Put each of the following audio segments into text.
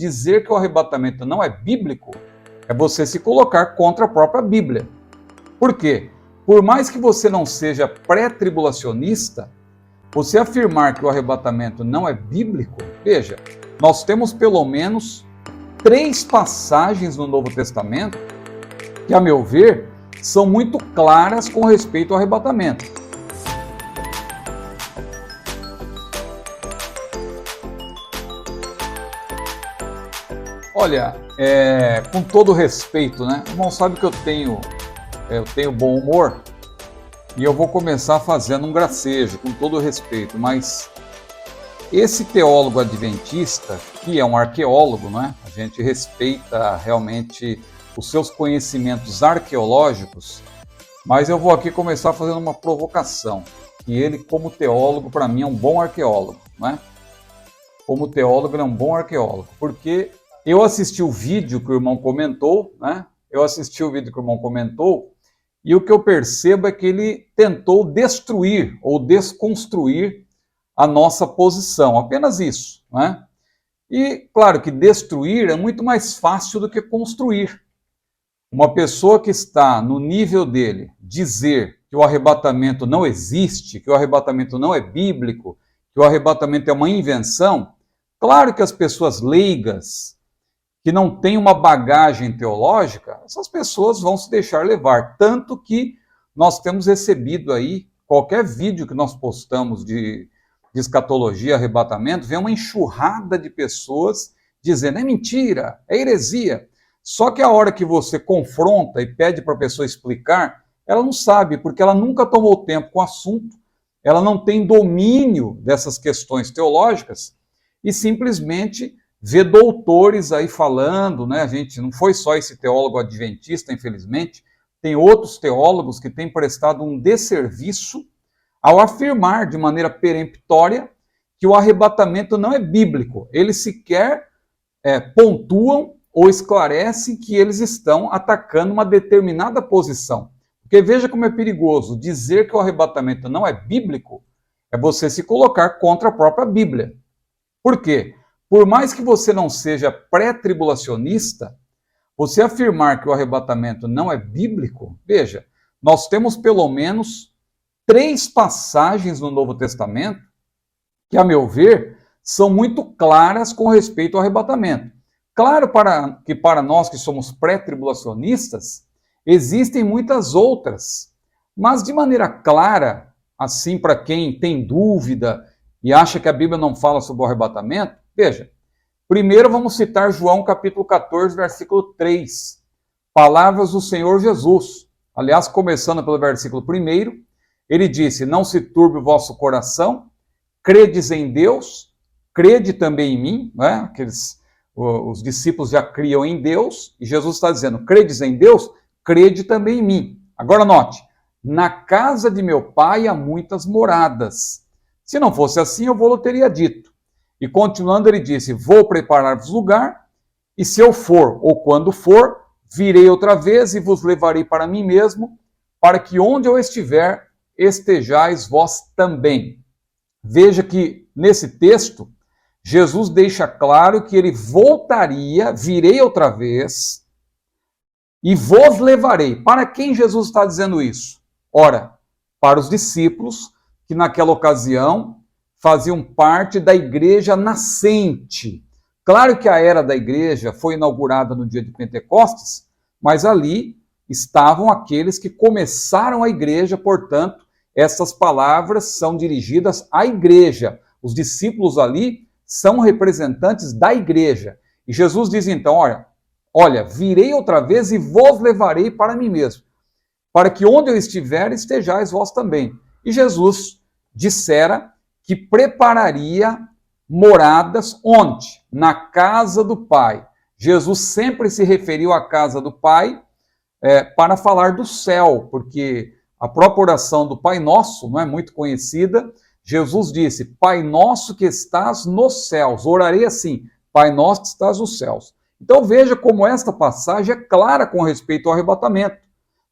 dizer que o arrebatamento não é bíblico é você se colocar contra a própria Bíblia. Por quê? Por mais que você não seja pré-tribulacionista, você afirmar que o arrebatamento não é bíblico, veja, nós temos pelo menos 3 passagens no Novo Testamento que, a meu ver, são muito claras com respeito ao arrebatamento. Olha, com todo respeito, né? O irmão sabe que eu tenho bom humor e eu vou começar fazendo um gracejo, com todo respeito, mas esse teólogo adventista, que é um arqueólogo, né? A gente respeita realmente os seus conhecimentos arqueológicos, mas eu vou aqui começar fazendo uma provocação, que ele, como teólogo, para mim é um bom arqueólogo, né? Como teólogo, ele é um bom arqueólogo, porque eu assisti o vídeo que o irmão comentou, né? E o que eu percebo é que ele tentou destruir ou desconstruir a nossa posição, apenas isso, né? E, claro que destruir é muito mais fácil do que construir. Uma pessoa que está no nível dele dizer que o arrebatamento não existe, que o arrebatamento não é bíblico, que o arrebatamento é uma invenção, claro que as pessoas leigas, que não têm uma bagagem teológica, essas pessoas vão se deixar levar. Tanto que nós temos recebido aí, qualquer vídeo que nós postamos de escatologia, arrebatamento, vem uma enxurrada de pessoas dizendo, é mentira, é heresia. Só que a hora que você confronta e pede para a pessoa explicar, ela não sabe, porque ela nunca tomou tempo com o assunto, ela não tem domínio dessas questões teológicas e simplesmente vê doutores aí falando, né? A gente não foi só esse teólogo adventista, infelizmente, tem outros teólogos que têm prestado um desserviço ao afirmar de maneira peremptória que o arrebatamento não é bíblico. Eles sequer pontuam ou esclarecem que eles estão atacando uma determinada posição. Porque veja como é perigoso dizer que o arrebatamento não é bíblico, é você se colocar contra a própria Bíblia. Por quê? Por mais que você não seja pré-tribulacionista, você afirmar que o arrebatamento não é bíblico, veja, nós temos pelo menos 3 passagens no Novo Testamento que, a meu ver, são muito claras com respeito ao arrebatamento. Claro que para nós que somos pré-tribulacionistas, existem muitas outras, mas de maneira clara, assim para quem tem dúvida e acha que a Bíblia não fala sobre o arrebatamento, veja, primeiro vamos citar João capítulo 14, versículo 3, palavras do Senhor Jesus. Aliás, começando pelo versículo 1, ele disse, não se turbe o vosso coração, credes em Deus, crede também em mim, né? Os discípulos já criam em Deus, e Jesus está dizendo, credes em Deus, crede também em mim. Agora note, na casa de meu pai há muitas moradas. Se não fosse assim, eu vou teria dito. E continuando, ele disse, vou preparar-vos lugar, e se eu for, ou quando for, virei outra vez e vos levarei para mim mesmo, para que onde eu estiver, estejais vós também. Veja que, nesse texto, Jesus deixa claro que ele voltaria, virei outra vez, e vos levarei. Para quem Jesus está dizendo isso? Ora, para os discípulos, que naquela ocasião faziam parte da igreja nascente. Claro que a era da igreja foi inaugurada no dia de Pentecostes, mas ali estavam aqueles que começaram a igreja, portanto, essas palavras são dirigidas à igreja. Os discípulos ali são representantes da igreja. E Jesus diz então, olha, virei outra vez e vos levarei para mim mesmo, para que onde eu estiver, estejais vós também. E Jesus dissera que prepararia moradas onde? Na casa do Pai. Jesus sempre se referiu à casa do Pai para falar do céu, porque a própria oração do Pai Nosso não é muito conhecida. Jesus disse, Pai Nosso que estás nos céus. Orarei assim, Pai Nosso que estás nos céus. Então veja como esta passagem é clara com respeito ao arrebatamento.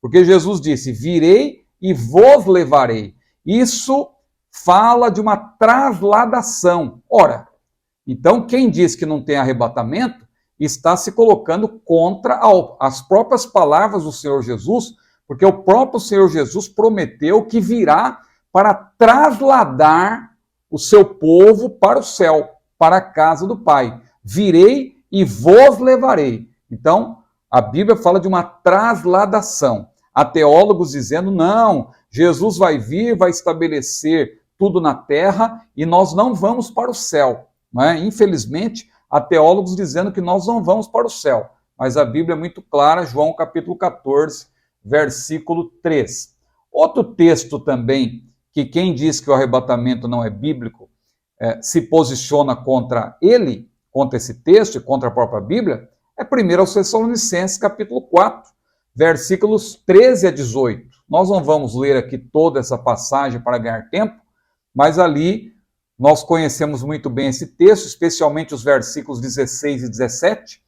Porque Jesus disse, virei e vos levarei. Isso fala de uma trasladação. Ora, Então, quem diz que não tem arrebatamento está se colocando contra as próprias palavras do Senhor Jesus, porque o próprio Senhor Jesus prometeu que virá para trasladar o seu povo para o céu, para a casa do Pai. Virei e vos levarei. Então, a Bíblia fala de uma trasladação. Há teólogos dizendo, não, Jesus vai vir, vai estabelecer tudo na terra e nós não vamos para o céu. Não é? Infelizmente, há teólogos dizendo que nós não vamos para o céu. Mas a Bíblia é muito clara, João capítulo 14, versículo 3. Outro texto também, que quem diz que o arrebatamento não é bíblico, se posiciona contra ele, contra esse texto e contra a própria Bíblia, é 1 Tessalonicenses capítulo 4, versículos 13 a 18. Nós não vamos ler aqui toda essa passagem para ganhar tempo, mas ali nós conhecemos muito bem esse texto, especialmente os versículos 16 e 17,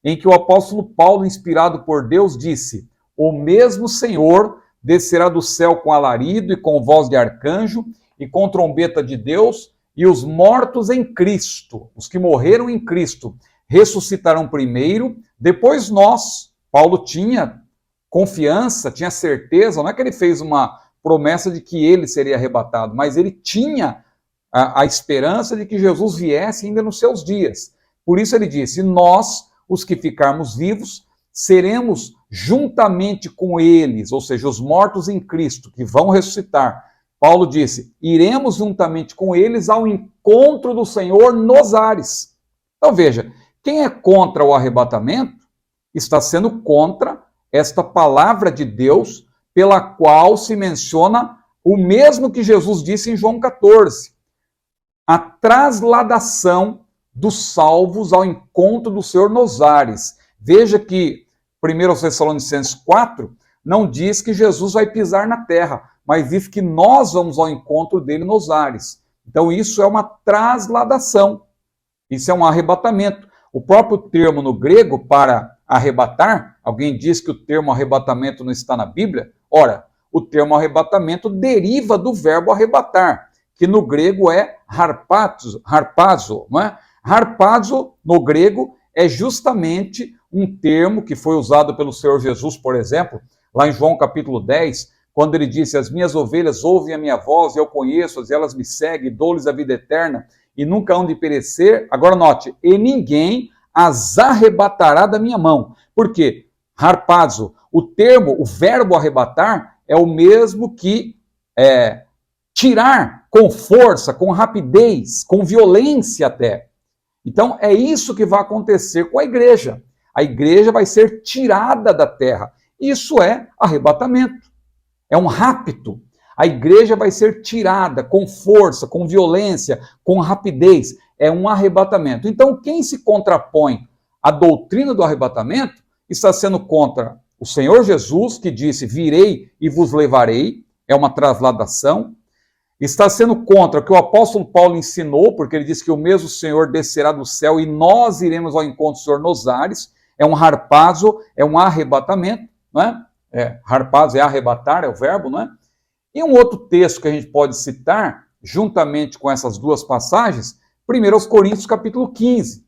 em que o apóstolo Paulo, inspirado por Deus, disse: o mesmo Senhor descerá do céu com alarido e com voz de arcanjo e com trombeta de Deus, e os mortos em Cristo, os que morreram em Cristo, ressuscitarão primeiro, depois nós. Paulo tinha confiança, tinha certeza, não é que ele fez uma promessa de que ele seria arrebatado, mas ele tinha a esperança de que Jesus viesse ainda nos seus dias. Por isso ele disse: nós, os que ficarmos vivos, seremos juntamente com eles, ou seja, os mortos em Cristo, que vão ressuscitar. Paulo disse, iremos juntamente com eles ao encontro do Senhor nos ares. Então veja, quem é contra o arrebatamento está sendo contra esta palavra de Deus, pela qual se menciona o mesmo que Jesus disse em João 14. A trasladação dos salvos ao encontro do Senhor nos ares. Veja que 1 Tessalonicenses 4 não diz que Jesus vai pisar na terra, mas diz que nós vamos ao encontro dele nos ares. Então isso é uma trasladação, isso é um arrebatamento. O próprio termo no grego para arrebatar, alguém diz que o termo arrebatamento não está na Bíblia? Ora, o termo arrebatamento deriva do verbo arrebatar, que no grego é harpazo, não é? Harpazo, no grego, é justamente um termo que foi usado pelo Senhor Jesus, por exemplo, lá em João capítulo 10, quando ele disse, as minhas ovelhas ouvem a minha voz, eu conheço-as, elas me seguem, dou-lhes a vida eterna, e nunca hão de perecer. Agora note, e ninguém as arrebatará da minha mão. Por quê? Harpazo, o termo, o verbo arrebatar, é o mesmo que tirar com força, com rapidez, com violência até. Então é isso que vai acontecer com a igreja. A igreja vai ser tirada da terra. Isso é arrebatamento. É um rapto. A igreja vai ser tirada com força, com violência, com rapidez. É um arrebatamento. Então, quem se contrapõe à doutrina do arrebatamento está sendo contra o Senhor Jesus, que disse, virei e vos levarei. É uma trasladação. Está sendo contra o que o apóstolo Paulo ensinou, porque ele disse que o mesmo Senhor descerá do céu e nós iremos ao encontro do Senhor nos ares. É um harpazo, é um arrebatamento, não é? Harpazo é arrebatar, é o verbo, não é? E um outro texto que a gente pode citar, juntamente com essas duas passagens, 1 Coríntios capítulo 15,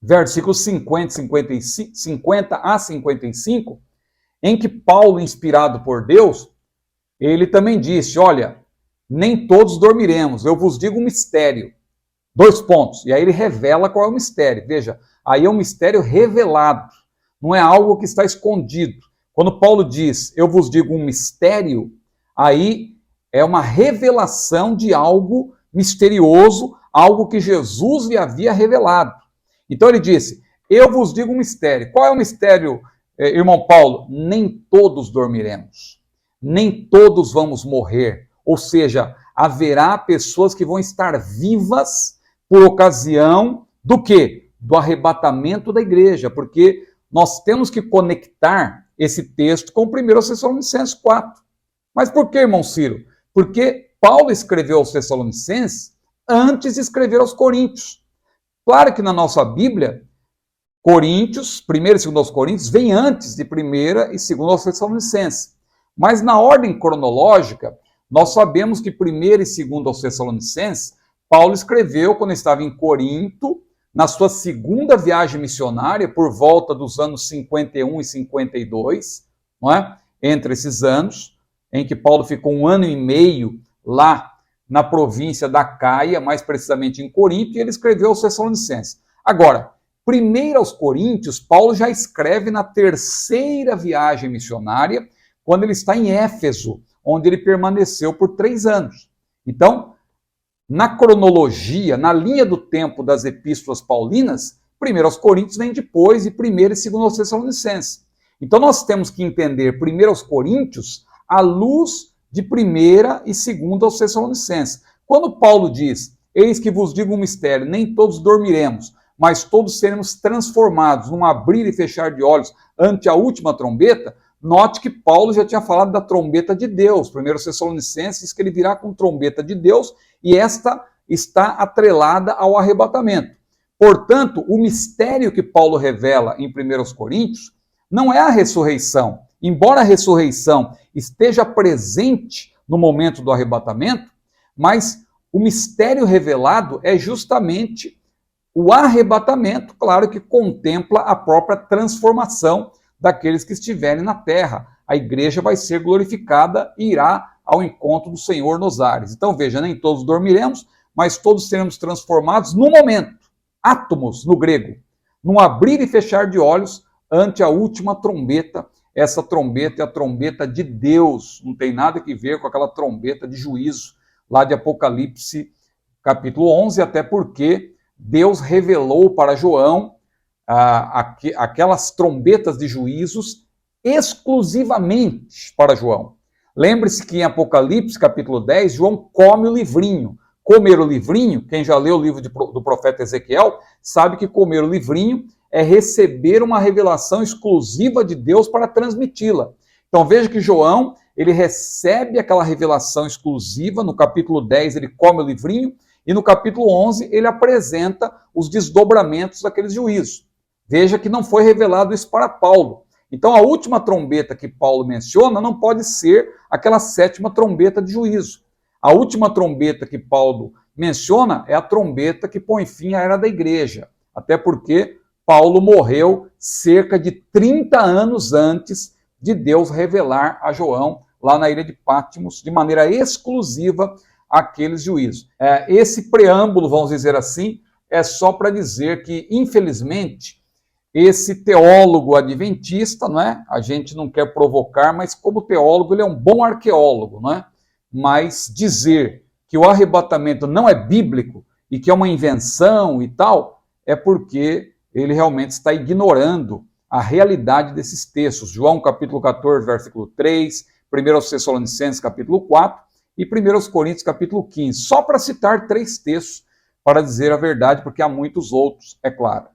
versículos 50 a 55, em que Paulo, inspirado por Deus, ele também disse, olha, nem todos dormiremos, eu vos digo um mistério. 2 pontos. E aí ele revela qual é o mistério. Veja, aí é um mistério revelado, não é algo que está escondido. Quando Paulo diz, eu vos digo um mistério, aí é uma revelação de algo misterioso, algo que Jesus lhe havia revelado. Então ele disse, eu vos digo um mistério. Qual é o mistério, irmão Paulo? Nem todos dormiremos, nem todos vamos morrer. Ou seja, haverá pessoas que vão estar vivas por ocasião do quê? Do arrebatamento da igreja, porque nós temos que conectar esse texto com 1 Tessalonicenses 4. Mas por que, irmão Ciro? Porque Paulo escreveu aos Tessalonicenses antes de escrever aos Coríntios. Claro que na nossa Bíblia, Coríntios, 1 e 2 Coríntios, vem antes de 1 e 2 aos Tessalonicenses. Mas na ordem cronológica, nós sabemos que 1 e 2 aos Tessalonicenses, Paulo escreveu quando estava em Corinto, na sua segunda viagem missionária, por volta dos anos 51 e 52, não é? Entre esses anos, em que Paulo ficou 1 ano e meio lá na província da Caia, mais precisamente em Corinto, e ele escreveu aos Tessalonicenses. Agora, primeiro aos Coríntios, Paulo já escreve na terceira viagem missionária, quando ele está em Éfeso, onde ele permaneceu por 3 anos. Então, na cronologia, na linha do tempo das epístolas paulinas, primeiro aos Coríntios vem depois, e primeiro e segundo aos Tessalonicenses. Então nós temos que entender primeiro aos Coríntios à luz de primeira e segunda aos Tessalonicenses. Quando Paulo diz, eis que vos digo um mistério, nem todos dormiremos, mas todos seremos transformados num abrir e fechar de olhos ante a última trombeta, note que Paulo já tinha falado da trombeta de Deus. Primeiro aos Tessalonicenses diz que ele virá com trombeta de Deus, e esta está atrelada ao arrebatamento. Portanto, o mistério que Paulo revela em 1 Coríntios não é a ressurreição. Embora a ressurreição esteja presente no momento do arrebatamento, mas o mistério revelado é justamente o arrebatamento, claro que contempla a própria transformação daqueles que estiverem na terra. A igreja vai ser glorificada e irá ao encontro do Senhor nos ares. Então veja, nem todos dormiremos, mas todos seremos transformados no momento, átomos no grego, num abrir e fechar de olhos ante a última trombeta. Essa trombeta é a trombeta de Deus, não tem nada a ver com aquela trombeta de juízo lá de Apocalipse capítulo 11, até porque Deus revelou para João aquelas trombetas de juízos exclusivamente para João. Lembre-se que em Apocalipse, capítulo 10, João come o livrinho. Comer o livrinho, quem já leu o livro do profeta Ezequiel, sabe que comer o livrinho é receber uma revelação exclusiva de Deus para transmiti-la. Então veja que João, ele recebe aquela revelação exclusiva, no capítulo 10 ele come o livrinho, e no capítulo 11 ele apresenta os desdobramentos daqueles juízos. Veja que não foi revelado isso para Paulo. Então a última trombeta que Paulo menciona não pode ser aquela 7ª trombeta de juízo. A última trombeta que Paulo menciona é a trombeta que põe fim à era da igreja. Até porque Paulo morreu cerca de 30 anos antes de Deus revelar a João, lá na ilha de Patmos, de maneira exclusiva, aqueles juízos. Esse preâmbulo, vamos dizer assim, é só para dizer que, infelizmente, esse teólogo adventista, não é? A gente não quer provocar, mas como teólogo ele é um bom arqueólogo, não é? Mas dizer que o arrebatamento não é bíblico e que é uma invenção e tal, é porque ele realmente está ignorando a realidade desses textos. João capítulo 14, versículo 3, 1 aos Tessalonicenses capítulo 4 e 1 aos Coríntios capítulo 15. Só para citar 3 textos para dizer a verdade, porque há muitos outros, é claro.